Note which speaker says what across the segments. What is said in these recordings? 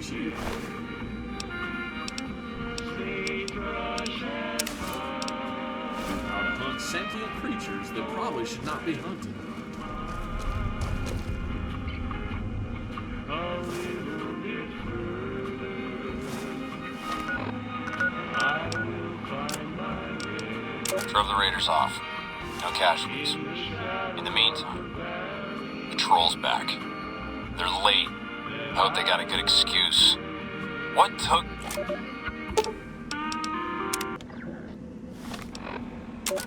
Speaker 1: cheap. How to hunt sentient creatures that probably should not be hunted.
Speaker 2: Drove the raiders off. No casualties. In the meantime, the troll's back. They're late. I hope they got a good excuse. What took...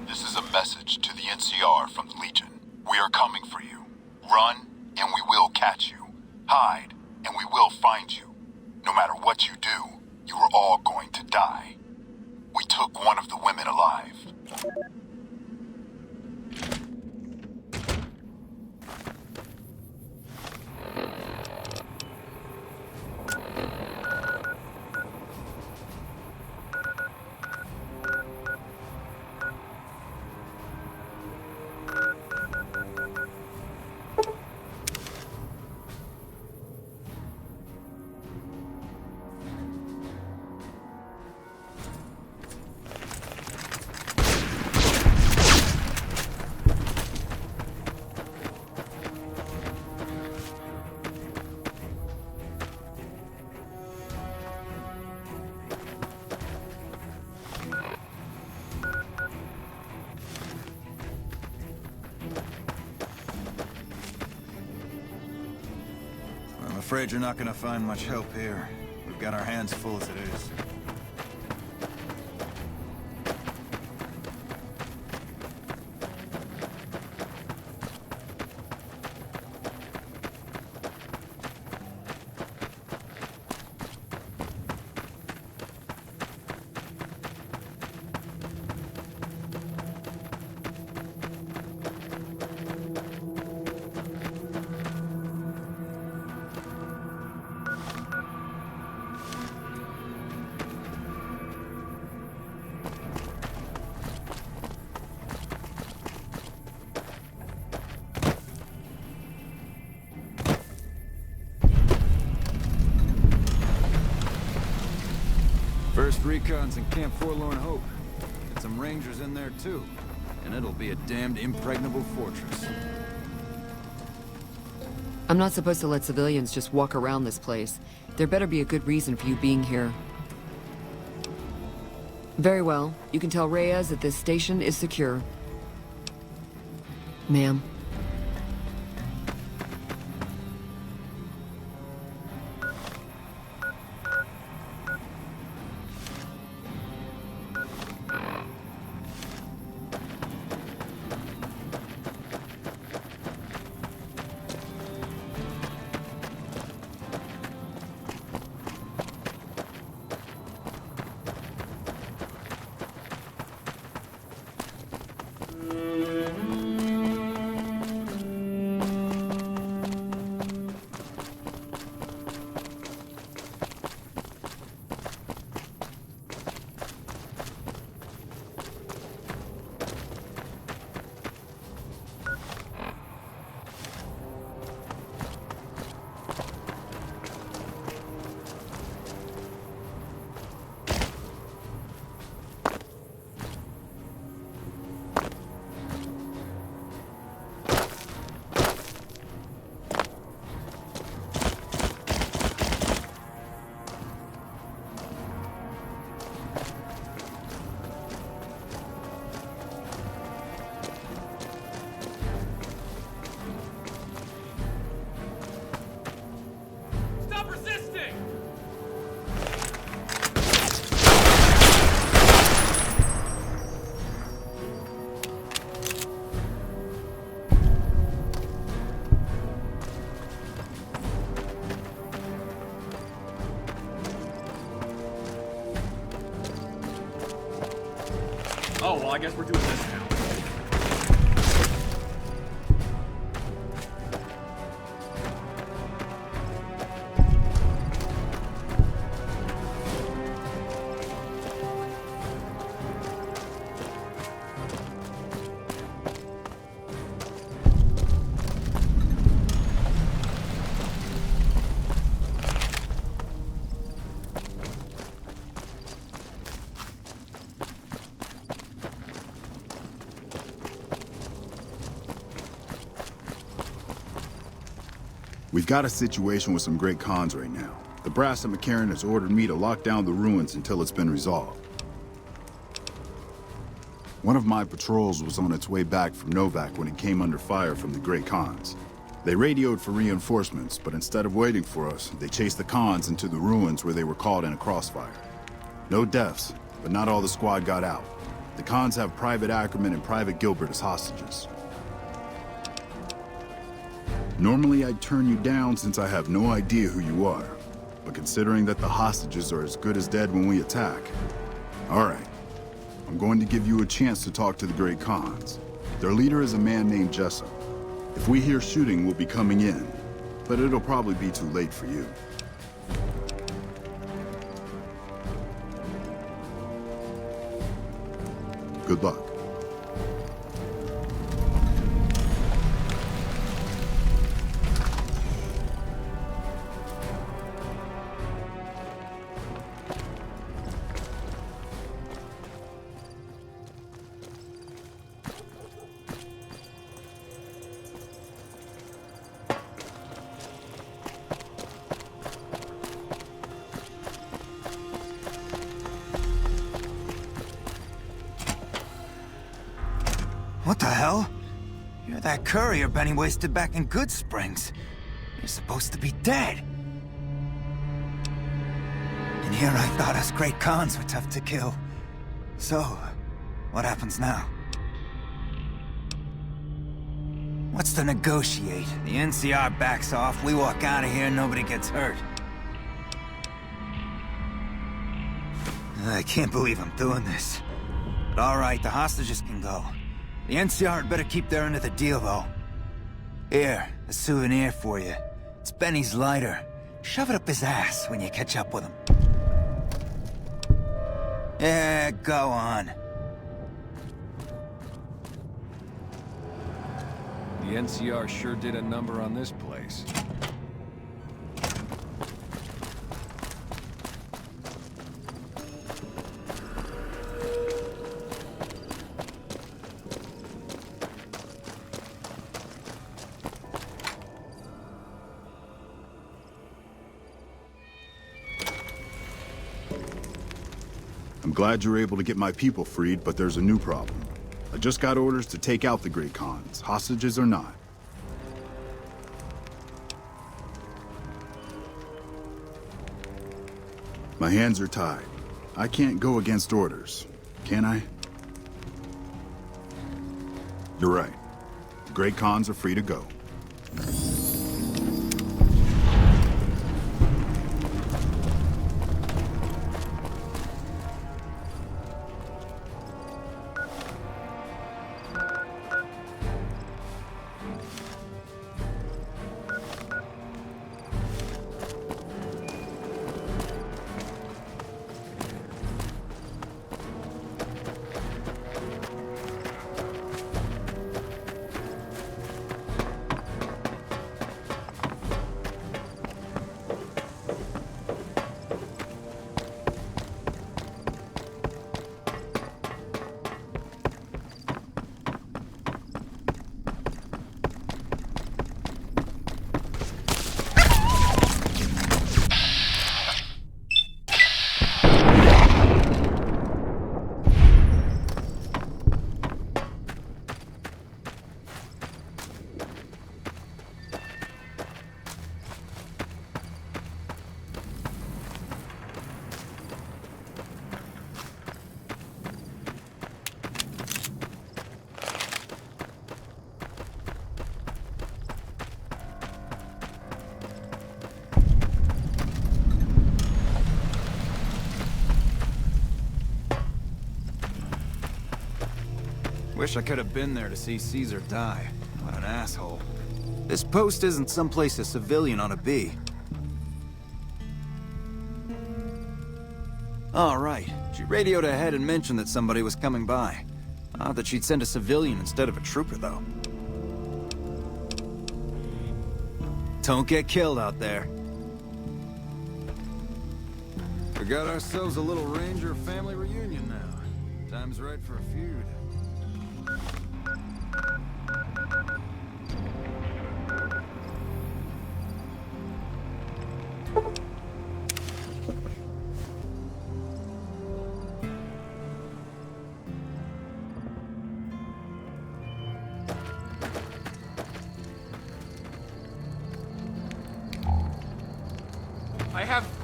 Speaker 2: This is a message to the NCR from the Legion. We are coming for you. Run, and we will catch you. Hide, and we will find you. No matter what you do, you are all going to die. We took one of the women alive.
Speaker 3: I'm afraid you're not gonna find much help here. We've got our hands full as it is. First recon's in Camp Forlorn Hope. And some rangers in there too. And it'll be a damned impregnable fortress.
Speaker 4: I'm not supposed to let civilians just walk around this place. There better be a good reason for you being here. Very well. You can tell Reyes that this station is secure. Ma'am.
Speaker 1: Oh, well, I guess we're doing this now.
Speaker 2: We've got a situation with some great cons right now. The brass at McCarran has ordered me to lock down the ruins until it's been resolved. One of my patrols was on its way back from Novak when it came under fire from the Great Khans. They radioed for reinforcements, but instead of waiting for us, they chased the Khans into the ruins where they were caught in a crossfire. No deaths, but not all the squad got out. The Khans have Private Ackerman and Private Gilbert as hostages. Normally I'd turn you down since I have no idea who you are, but considering that the hostages are as good as dead when we attack, all right. I'm going to give you a chance to talk to the Great Khans. Their leader is a man named Jessup. If we hear shooting, we'll be coming in, but it'll probably be too late for you. Good luck.
Speaker 5: What the hell? You're that courier Benny wasted back in Good Springs. You're supposed to be dead. And here I thought us Great Khans were tough to kill. So, what happens now? What's to negotiate? The NCR backs off, we walk out of here, nobody gets hurt. I can't believe I'm doing this. But alright, the hostages can go. The NCR had better keep their end of the deal, though. Here, a souvenir for you. It's Benny's lighter. Shove it up his ass when you catch up with him. Yeah, go on.
Speaker 3: The NCR sure did a number on this place.
Speaker 2: I'm glad you were able to get my people freed, but there's a new problem. I just got orders to take out the Great Khans, hostages or not. My hands are tied. I can't go against orders, can I? You're right. The Great Khans are free to go.
Speaker 3: Wish I could have been there to see Caesar die. What an asshole. This post isn't someplace a civilian ought to be. All right. She radioed ahead and mentioned that somebody was coming by. Odd that she'd send a civilian instead of a trooper, though. Don't get killed out there. We got ourselves a little Ranger family reunion now. Time's right for a feud.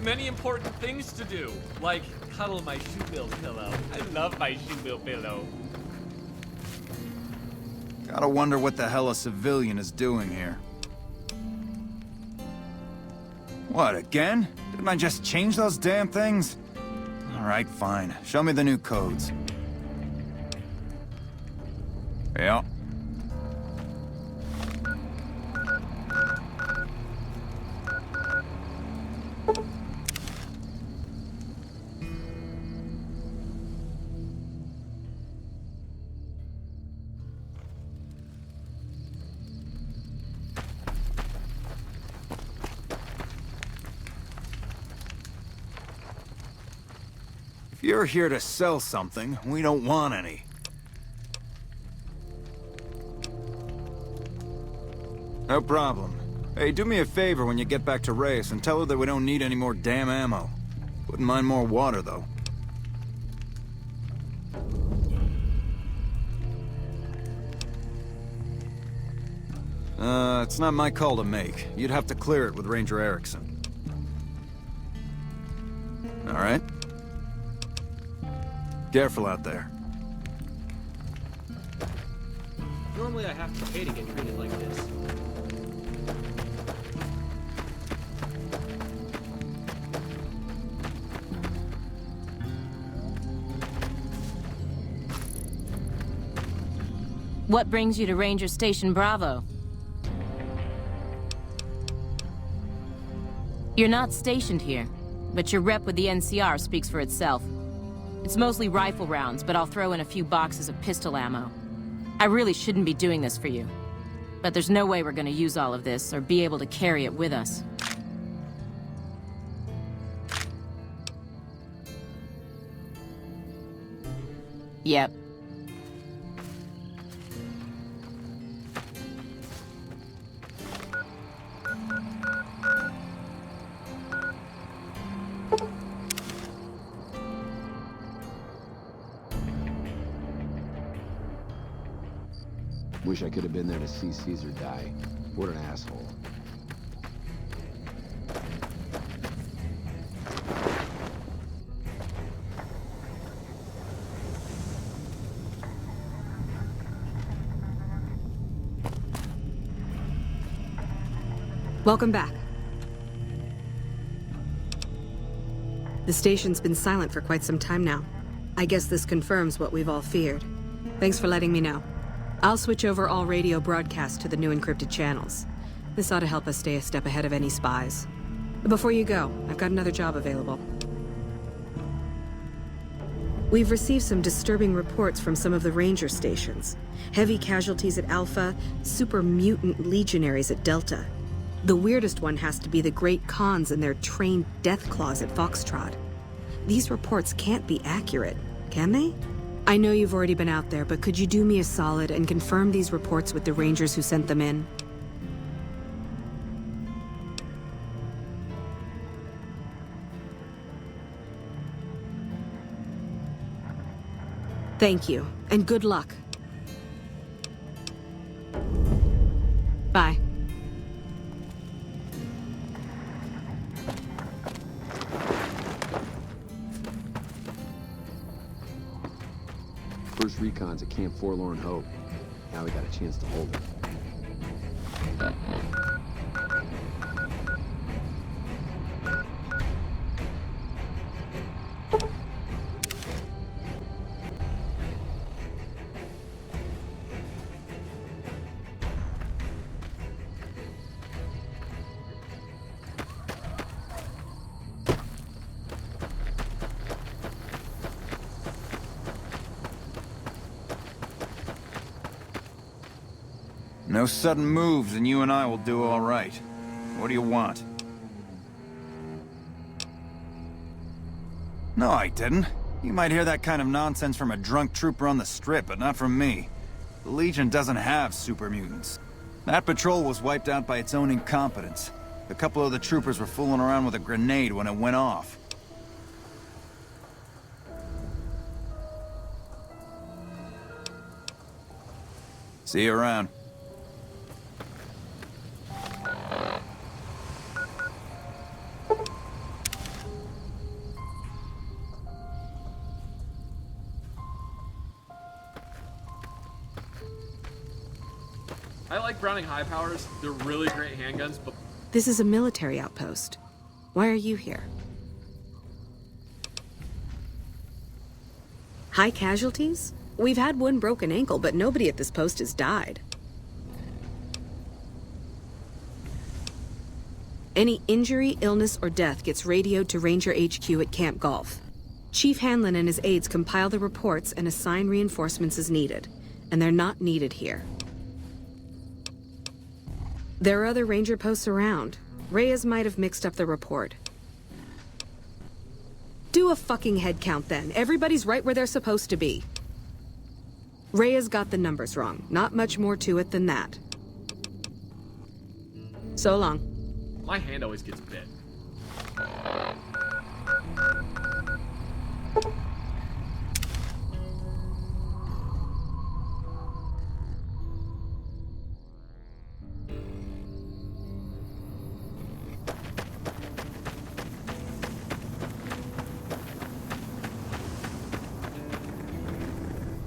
Speaker 1: many important things to do, like cuddle my shoebill pillow. I love my shoebill pillow.
Speaker 3: Gotta wonder what the hell a civilian is doing here. What, again? Didn't I just change those damn things? Alright, fine. Show me the new codes. Yeah. If you're here to sell something, we don't want any. No problem. Hey, do me a favor when you get back to Reyes and tell her that we don't need any more damn ammo. Wouldn't mind more water, though. It's not my call to make. You'd have to clear it with Ranger Erickson. All right? Careful out there.
Speaker 6: Normally I have to pay to get treated like this.
Speaker 7: What brings you to Ranger Station Bravo? You're not stationed here, but your rep with the NCR speaks for itself. It's mostly rifle rounds, but I'll throw in a few boxes of pistol ammo. I really shouldn't be doing this for you, but there's no way we're gonna use all of this or be able to carry it with us. Yep.
Speaker 8: Wish I could have been there to see Caesar die. What an asshole.
Speaker 9: Welcome back. The station's been silent for quite some time now. I guess this confirms what we've all feared. Thanks for letting me know. I'll switch over all radio broadcasts to the new encrypted channels. This ought to help us stay a step ahead of any spies. But before you go, I've got another job available. We've received some disturbing reports from some of the ranger stations. Heavy casualties at Alpha, super mutant legionaries at Delta. The weirdest one has to be the Great Khans and their trained death claws at Foxtrot. These reports can't be accurate, can they? I know you've already been out there, but could you do me a solid and confirm these reports with the Rangers who sent them in? Thank you, and good luck. Bye.
Speaker 8: First recon's at Camp Forlorn Hope. Now we got a chance to hold it.
Speaker 3: No sudden moves and you and I will do all right. What do you want? No, I didn't. You might hear that kind of nonsense from a drunk trooper on the strip, but not from me. The Legion doesn't have super mutants. That patrol was wiped out by its own incompetence. A couple of the troopers were fooling around with a grenade when it went off. See you around.
Speaker 1: I like Browning high powers. They're really great handguns, but...
Speaker 9: This is a military outpost. Why are you here? High casualties? We've had one broken ankle, but nobody at this post has died. Any injury, illness, or death gets radioed to Ranger HQ at Camp Golf. Chief Hanlon and his aides compile the reports and assign reinforcements as needed, and they're not needed here. There are other Ranger posts around. Reyes might have mixed up the report. Do a fucking head count then. Everybody's right where they're supposed to be. Reyes got the numbers wrong. Not much more to it than that. So long.
Speaker 1: My hand always gets bit.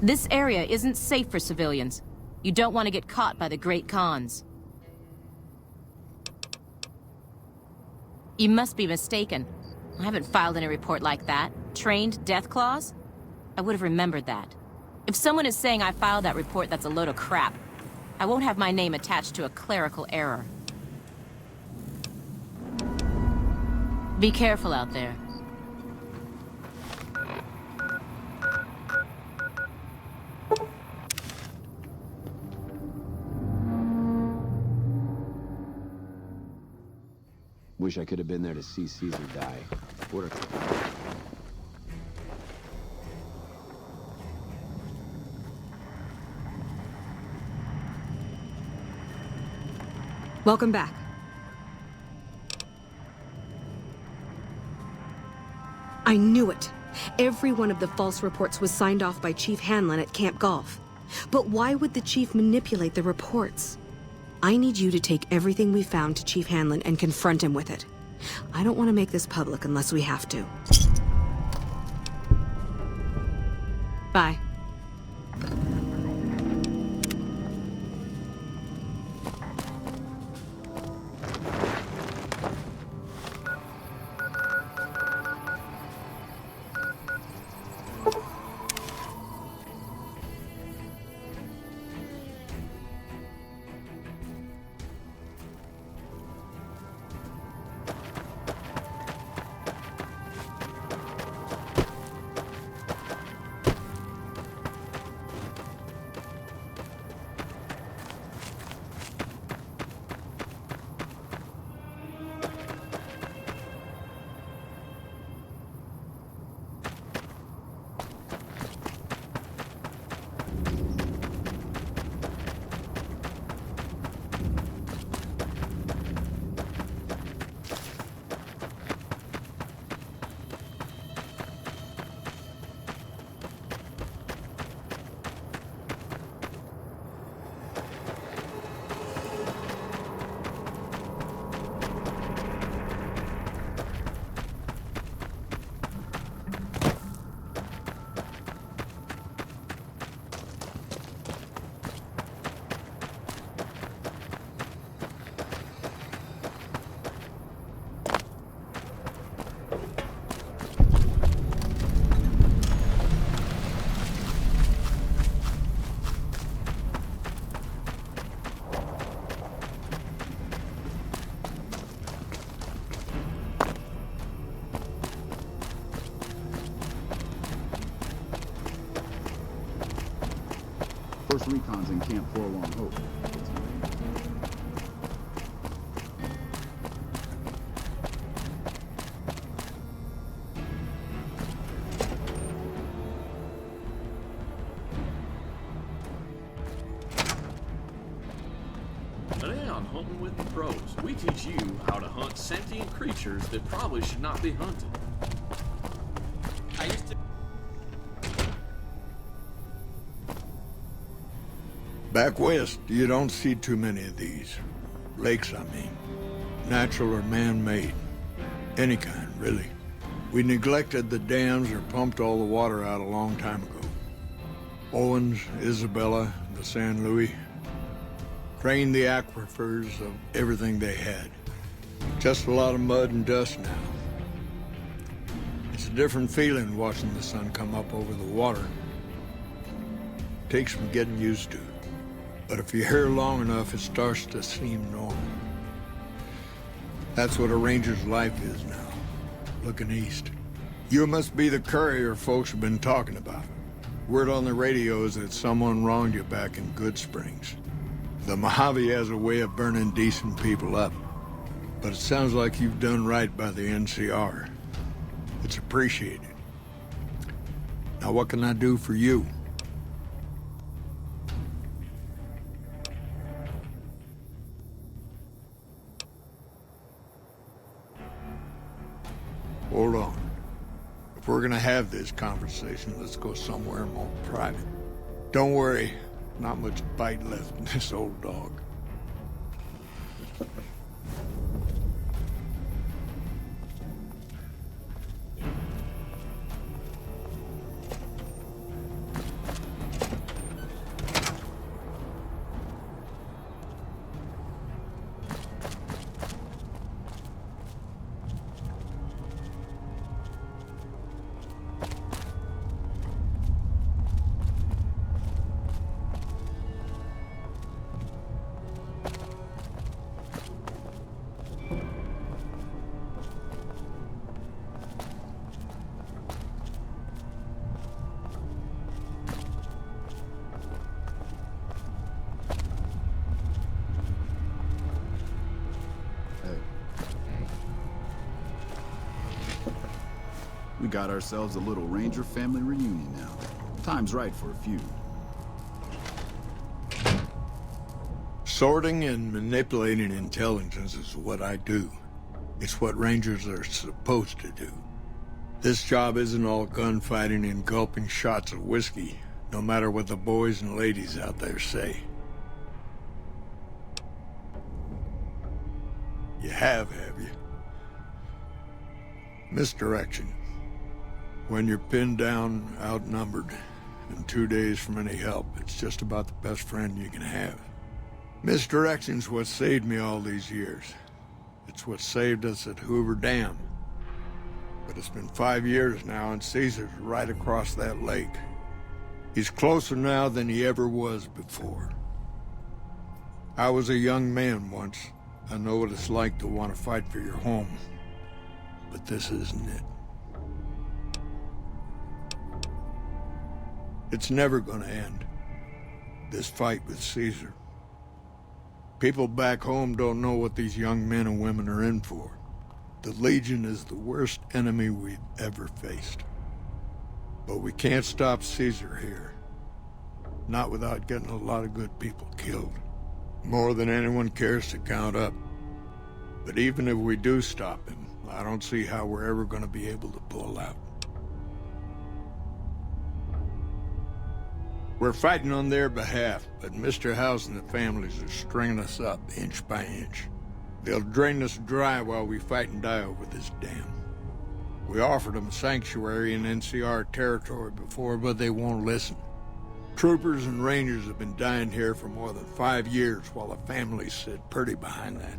Speaker 7: This area isn't safe for civilians. You don't want to get caught by the Great Khans. You must be mistaken. I haven't filed any report like that. Trained death claws? I would have remembered that. If someone is saying I filed that report, that's a load of crap. I won't have my name attached to a clerical error. Be careful out there.
Speaker 8: Wish I could have been there to see Caesar die. What a...
Speaker 9: Welcome back. I knew it. Every one of the false reports was signed off by Chief Hanlon at Camp Golf. But why would the Chief manipulate the reports? I need you to take everything we found to Chief Hanlon and confront him with it. I don't want to make this public unless we have to. Bye.
Speaker 8: First recon's in Camp Forlorn Hope.
Speaker 1: Today on Hunting with the Pros, we teach you how to hunt sentient creatures that probably should not be hunted. I used to...
Speaker 10: Back west, you don't see too many of these. Lakes, I mean. Natural or man-made. Any kind, really. We neglected the dams or pumped all the water out a long time ago. Owens, Isabella, the San Luis. drained the aquifers of everything they had. Just a lot of mud and dust now. It's a different feeling watching the sun come up over the water. Takes some getting used to. But if you're here long enough, it starts to seem normal. That's what a ranger's life is now, looking east. You must be the courier folks have been talking about. Word on the radio is that someone wronged you back in Good Springs. The Mojave has a way of burning decent people up. But it sounds like you've done right by the NCR. It's appreciated. Now what can I do for you? Hold on. If we're gonna have this conversation, let's go somewhere more private. Don't worry, not much bite left in this old dog.
Speaker 11: We got ourselves a little Ranger family reunion now. Time's right for a feud.
Speaker 10: Sorting and manipulating intelligence is what I do. It's what Rangers are supposed to do. This job isn't all gunfighting and gulping shots of whiskey, no matter what the boys and ladies out there say. You have you? Misdirection. When you're pinned down, outnumbered, and 2 days from any help, it's just about the best friend you can have. Misdirection's what saved me all these years. It's what saved us at Hoover Dam. But it's been 5 years now, and Caesar's right across that lake. He's closer now than he ever was before. I was a young man once. I know what it's like to want to fight for your home. But this isn't it. It's never gonna end. This fight with Caesar. People back home don't know what these young men and women are in for. The Legion is the worst enemy we've ever faced. But we can't stop Caesar here. Not without getting a lot of good people killed. More than anyone cares to count up. But even if we do stop him, I don't see how we're ever gonna be able to pull out. We're fighting on their behalf, but Mr. House and the families are stringing us up inch by inch. They'll drain us dry while we fight and die over this dam. We offered them sanctuary in NCR territory before, but they won't listen. Troopers and Rangers have been dying here for more than 5 years while the families sit pretty behind that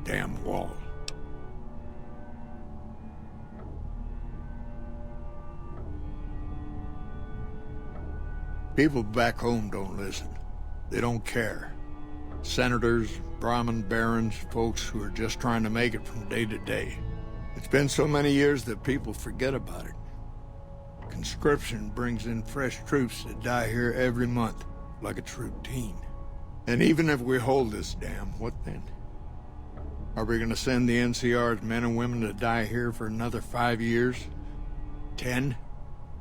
Speaker 10: damn wall. People back home don't listen. They don't care. Senators, Brahmin barons, folks who are just trying to make it from day to day. It's been so many years that people forget about it. Conscription brings in fresh troops that die here every month, like it's routine. And even if we hold this dam, what then? Are we gonna send the NCR's men and women to die here for another 5 years? 10?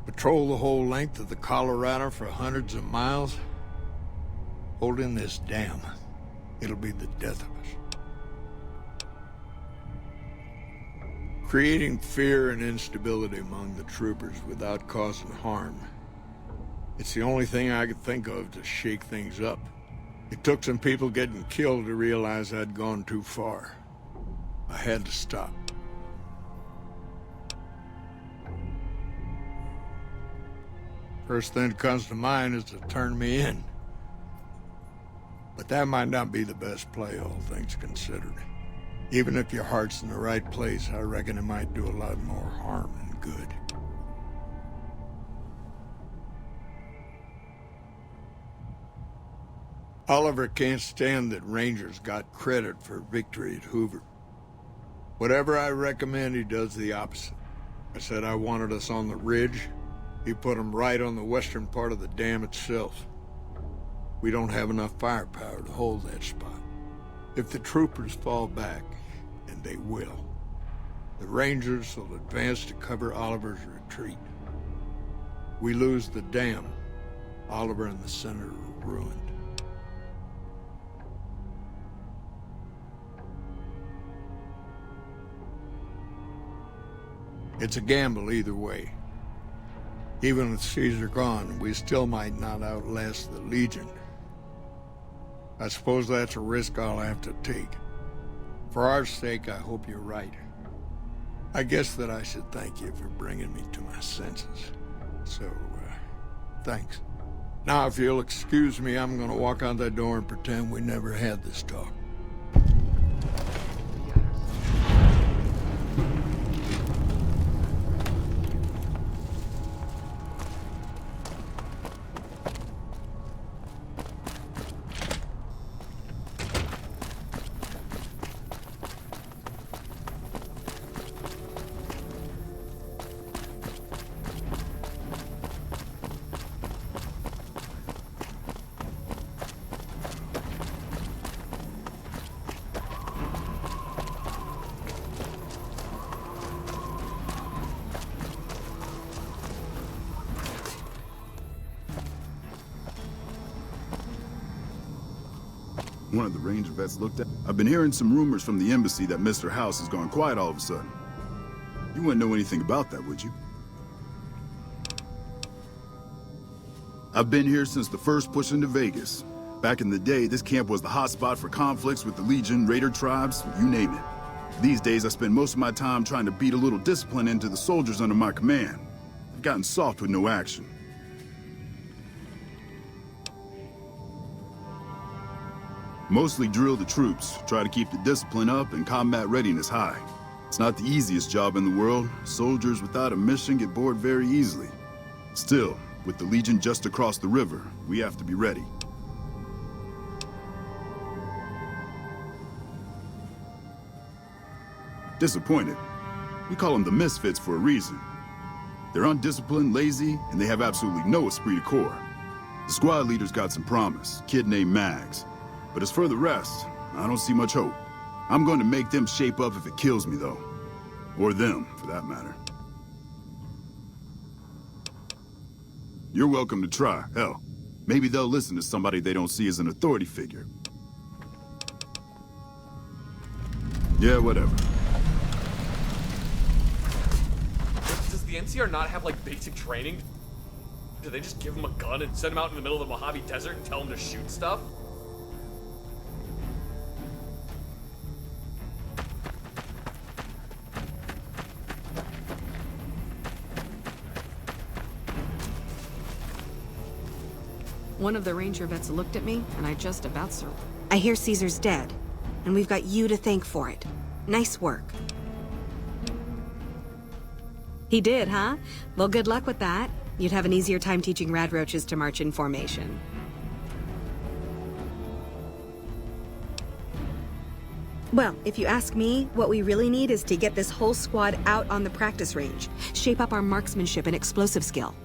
Speaker 10: Patrol the whole length of the Colorado for hundreds of miles? Holding this dam, it'll be the death of us. Creating fear and instability among the troopers without causing harm. It's the only thing I could think of to shake things up. It took some people getting killed to realize I'd gone too far. I had to stop. First thing that comes to mind is to turn me in. But that might not be the best play, all things considered. Even if your heart's in the right place, I reckon it might do a lot more harm than good. Oliver can't stand that Rangers got credit for victory at Hoover. Whatever I recommend, he does the opposite. I said I wanted us on the ridge. He put them right on the western part of the dam itself. We don't have enough firepower to hold that spot. If the troopers fall back, and they will, the Rangers will advance to cover Oliver's retreat. We lose the dam, Oliver and the Senator are ruined. It's a gamble either way. Even with Caesar gone, we still might not outlast the Legion. I suppose that's a risk I'll have to take. For our sake, I hope you're right. I guess that I should thank you for bringing me to my senses. So, thanks. Now, if you'll excuse me, I'm gonna walk out that door and pretend we never had this talk.
Speaker 11: One of the Ranger vets looked at. I've been hearing some rumors from the embassy that Mr. House has gone quiet all of a sudden. You wouldn't know anything about that, would you? I've been here since the first push into Vegas. Back in the day, this camp was the hotspot for conflicts with the Legion, Raider tribes, you name it. These days, I spend most of my time trying to beat a little discipline into the soldiers under my command. They've gotten soft with no action. Mostly drill the troops, try to keep the discipline up and combat readiness high. It's not the easiest job in the world. Soldiers without a mission get bored very easily. Still, with the Legion just across the river, we have to be ready. Disappointed. We call them the Misfits for a reason. They're undisciplined, lazy, and they have absolutely no esprit de corps. The squad leader's got some promise, kid named Mags. But as for the rest, I don't see much hope. I'm going to make them shape up if it kills me, though. Or them, for that matter. You're welcome to try. Hell, maybe they'll listen to somebody they don't see as an authority figure. Yeah, whatever.
Speaker 1: Does the NCR not have, like, basic training? Do they just give them a gun and send them out in the middle of the Mojave Desert and tell them to shoot stuff?
Speaker 9: One of the Ranger vets looked at me, and I just about surrendered. I hear Caesar's dead, and we've got you to thank for it. Nice work. He did, huh? Well, good luck with that. You'd have an easier time teaching rad roaches to march in formation. Well, if you ask me, what we really need is to get this whole squad out on the practice range. Shape up our marksmanship and explosive skill.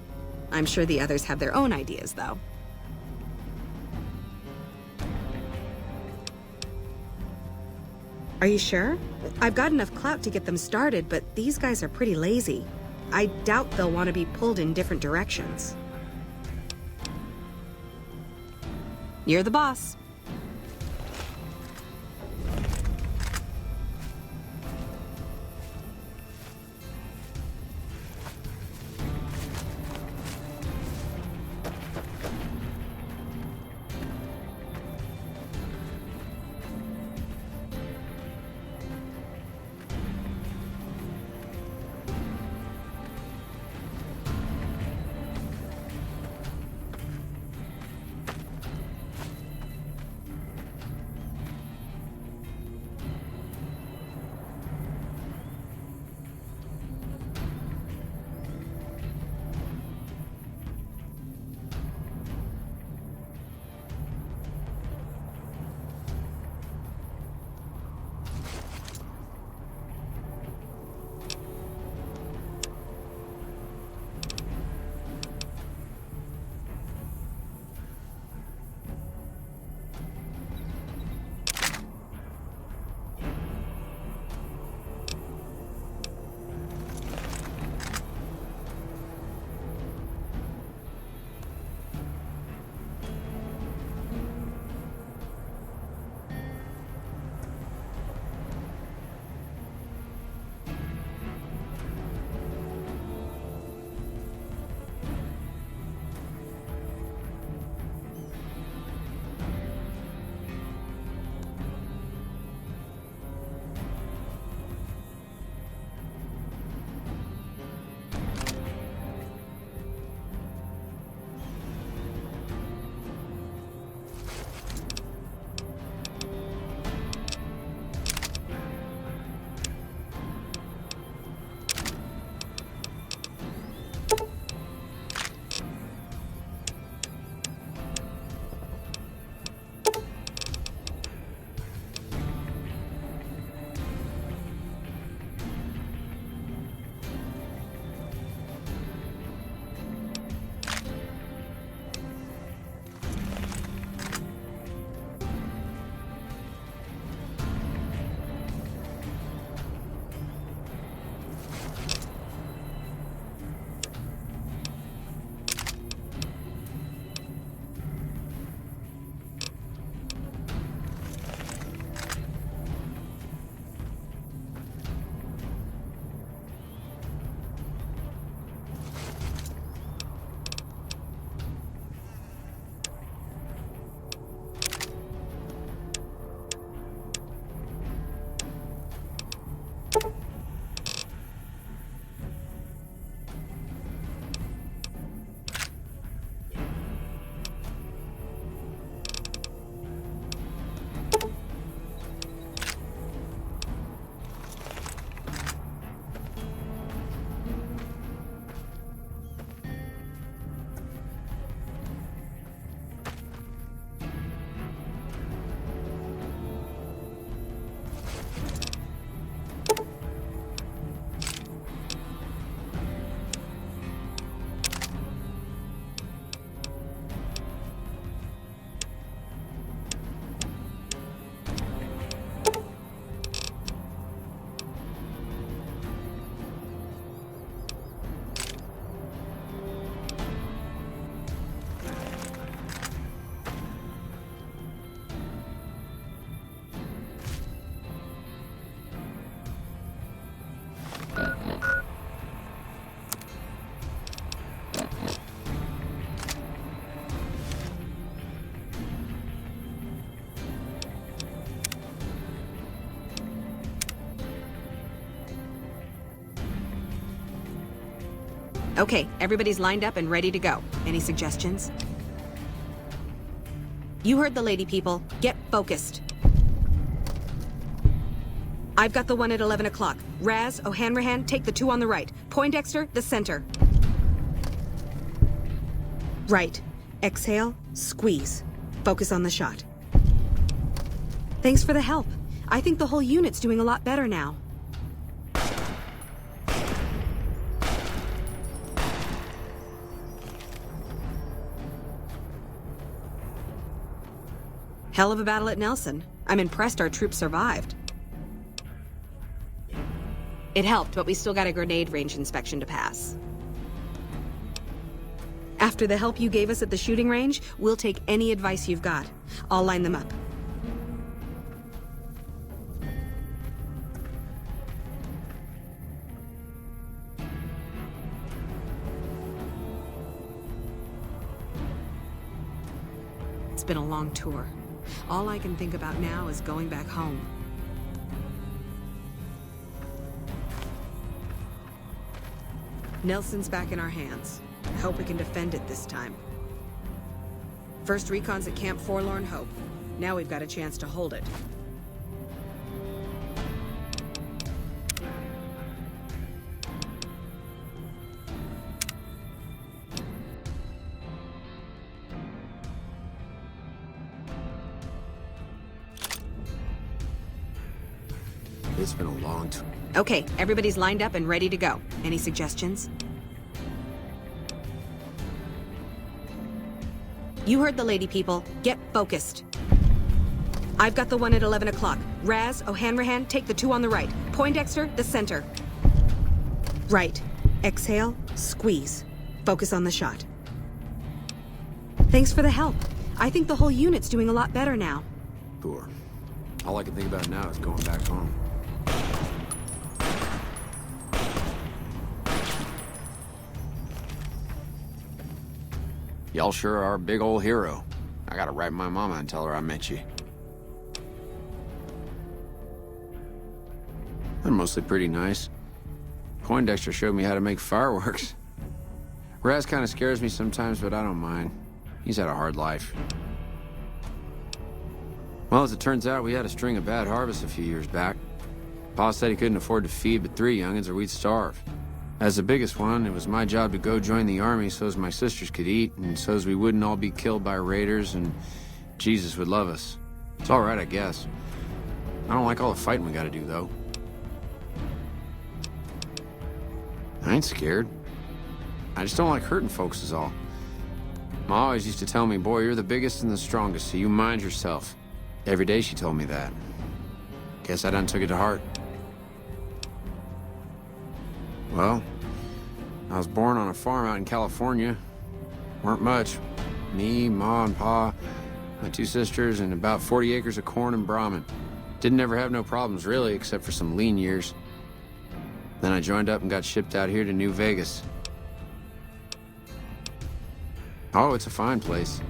Speaker 9: I'm sure the others have their own ideas, though. Are you sure? I've got enough clout to get them started, but these guys are pretty lazy. I doubt they'll want to be pulled in different directions. You're the boss. Okay, everybody's lined up and ready to go. Any suggestions? You heard the lady, people. Get focused. I've got the one at 11 o'clock. Raz, O'Hanrahan, take the two on the right. Poindexter, the center. Right. Exhale, squeeze. Focus on the shot. Thanks for the help. I think the whole unit's doing a lot better now. Hell of a battle at Nelson. I'm impressed our troops survived. It helped, but we still got a grenade range inspection to pass. After the help you gave us at the shooting range, we'll take any advice you've got. I'll line them up. It's been a long tour. All I can think about now is going back home. Nelson's back in our hands. I hope we can defend it this time. First recon's at Camp Forlorn Hope. Now we've got a chance to hold it.
Speaker 8: It's been a long time.
Speaker 9: Okay, everybody's lined up and ready to go. Any suggestions? You heard the lady, people. Get focused. I've got the one at 11 o'clock. Raz, O'Hanrahan, take the two on the right. Poindexter, the center. Right. Exhale, squeeze. Focus on the shot. Thanks for the help. I think the whole unit's doing a lot better now.
Speaker 8: Sure. All I can think about now is going back home. Y'all sure are a big old hero. I gotta write my mama and tell her I met you. They're mostly pretty nice. Poindexter showed me how to make fireworks. Raz kind of scares me sometimes, but I don't mind. He's had a hard life. Well, as it turns out, we had a string of bad harvests a few years back. Pa said he couldn't afford to feed but 3 youngins or we'd starve. As the biggest one, it was my job to go join the army so's my sisters could eat, and so's we wouldn't all be killed by raiders, and Jesus would love us. It's all right, I guess. I don't like all the fighting we gotta do, though. I ain't scared. I just don't like hurting folks is all. Ma always used to tell me, boy, you're the biggest and the strongest, so you mind yourself. Every day she told me that. Guess I done took it to heart. Well, I was born on a farm out in California. Weren't much. Me, Ma, and Pa, my 2 sisters, and about 40 acres of corn and Brahmin. Didn't ever have no problems, really, except for some lean years. Then I joined up and got shipped out here to New Vegas. Oh, it's a fine place.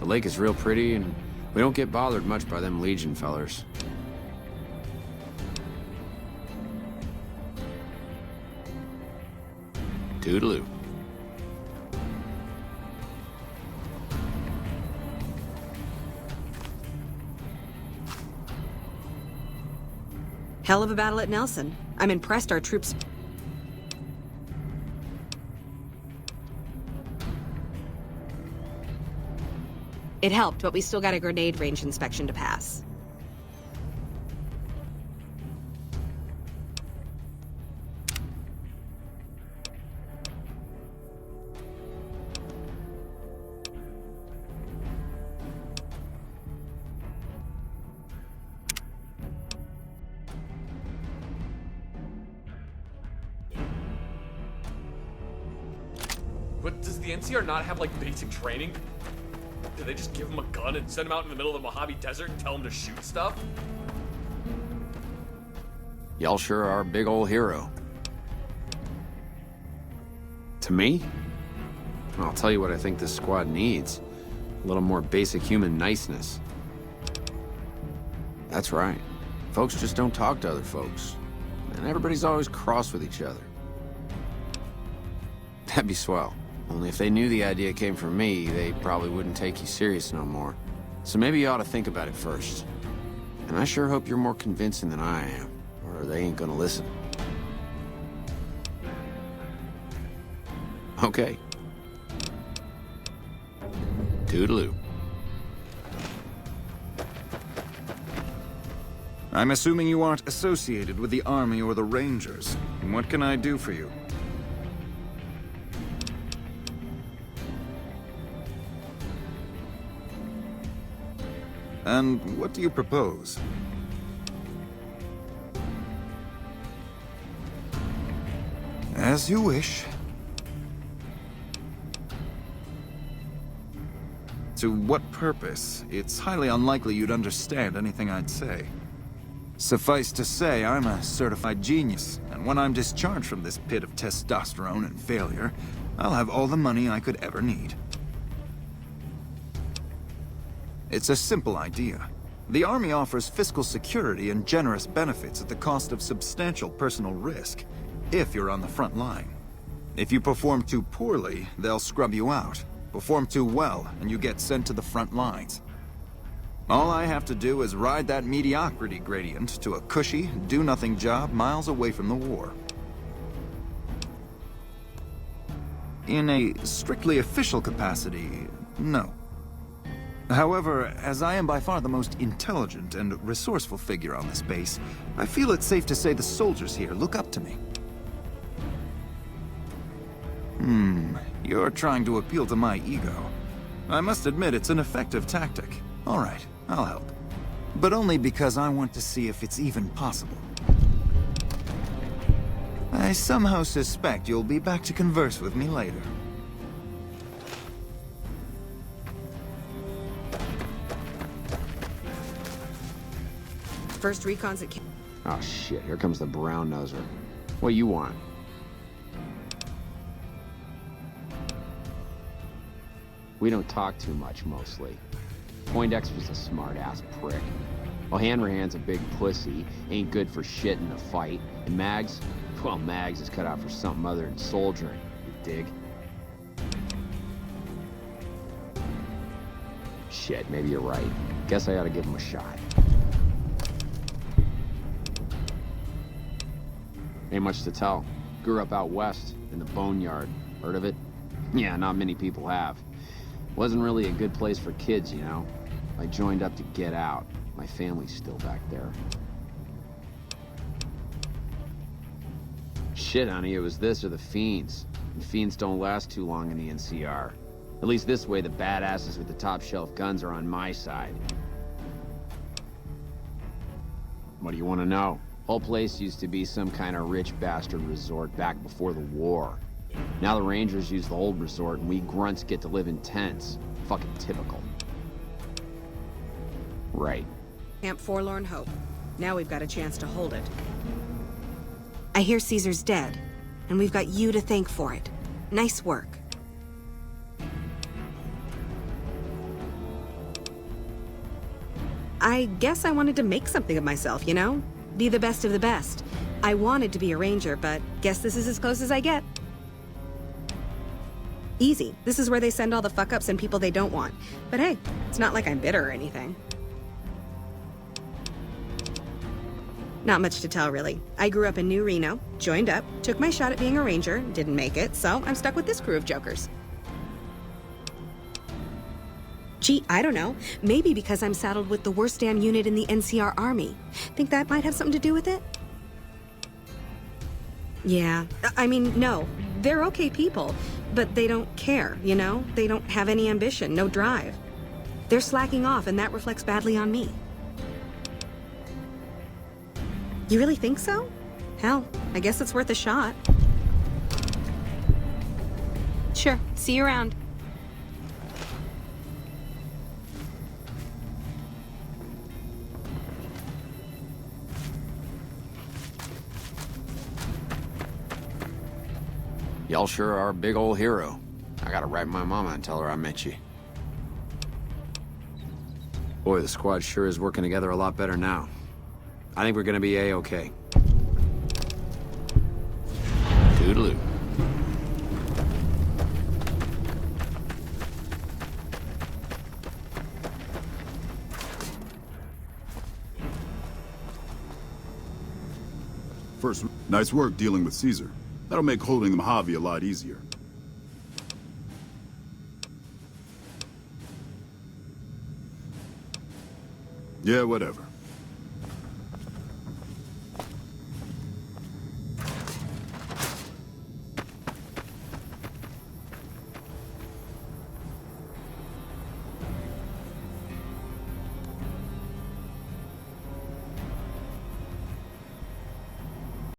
Speaker 8: The lake is real pretty, and we don't get bothered much by them Legion fellers. Toodaloo.
Speaker 9: Hell of a battle at Nelson. I'm impressed our troops... It helped, but we still got a grenade range inspection to pass.
Speaker 1: But does the NCR not have, like, basic training? Do they just give him a gun and send him out in the middle of the Mojave Desert and tell him to shoot stuff?
Speaker 8: Y'all sure are a big old hero. To me? I'll tell you what I think this squad needs. A little more basic human niceness. That's right. Folks just don't talk to other folks. And everybody's always cross with each other. That'd be swell. Only if they knew the idea came from me, they probably wouldn't take you serious no more. So maybe you ought to think about it first. And I sure hope you're more convincing than I am, or they ain't gonna listen. Okay. Toodaloo.
Speaker 3: I'm assuming you aren't associated with the Army or the Rangers. What can I do for you? And what do you propose? As you wish. To what purpose? It's highly unlikely you'd understand anything I'd say. Suffice to say, I'm a certified genius, and when I'm discharged from this pit of testosterone and failure, I'll have all the money I could ever need. It's a simple idea. The Army offers fiscal security and generous benefits at the cost of substantial personal risk, if you're on the front line. If you perform too poorly, they'll scrub you out. Perform too well, and you get sent to the front lines. All I have to do is ride that mediocrity gradient to a cushy, do-nothing job miles away from the war. In a strictly official capacity, no. However, as I am by far the most intelligent and resourceful figure on this base, I feel it's safe to say the soldiers here look up to me. You're trying to appeal to my ego. I must admit it's an effective tactic. All right, I'll help. But only because I want to see if it's even possible. I somehow suspect you'll be back to converse with me later.
Speaker 9: First recon's at...
Speaker 8: Oh shit, here comes the brown noser. What you want? We don't talk too much, mostly. Poindexter's a smart-ass prick. Well, Hanrahan's a big pussy, ain't good for shit in a fight. And Mags? Well, Mags is cut out for something other than soldiering, you dig? Shit, maybe you're right. Guess I ought to give him a shot. Ain't much to tell. Grew up out west, in the Boneyard. Heard of it? Yeah, not many people have. Wasn't really a good place for kids, you know? I joined up to get out. My family's still back there. Shit, honey, it was this or the Fiends. And Fiends don't last too long in the NCR. At least this way, the badasses with the top-shelf guns are on my side. What do you want to know? Whole place used to be some kind of rich bastard resort back before the war. Now the Rangers use the old resort and we grunts get to live in tents. Fucking typical. Right.
Speaker 9: Camp Forlorn Hope. Now we've got a chance to hold it. I hear Caesar's dead, and we've got you to thank for it. Nice work. I guess I wanted to make something of myself, you know? Be the best of the best. I wanted to be a ranger, but guess this is as close as I get. Easy. This is where they send all the fuck-ups and people they don't want. But hey, it's not like I'm bitter or anything. Not much to tell, really. I grew up in New Reno, joined up, took my shot at being a ranger, didn't make it, so I'm stuck with this crew of jokers. Gee, I don't know. Maybe because I'm saddled with the worst damn unit in the NCR Army. Think that might have something to do with it? Yeah. I mean, no. They're okay people, but they don't care, you know? They don't have any ambition, no drive. They're slacking off, and that reflects badly on me. You really think so? Hell, I guess it's worth a shot. Sure. See you around.
Speaker 8: Y'all sure are a big old hero. I gotta write my mama and tell her I met you. Boy, the squad sure is working together a lot better now. I think we're gonna be A-okay. Toodaloo.
Speaker 11: First, nice work dealing with Caesar. That'll make holding the Mojave a lot easier. Yeah, whatever.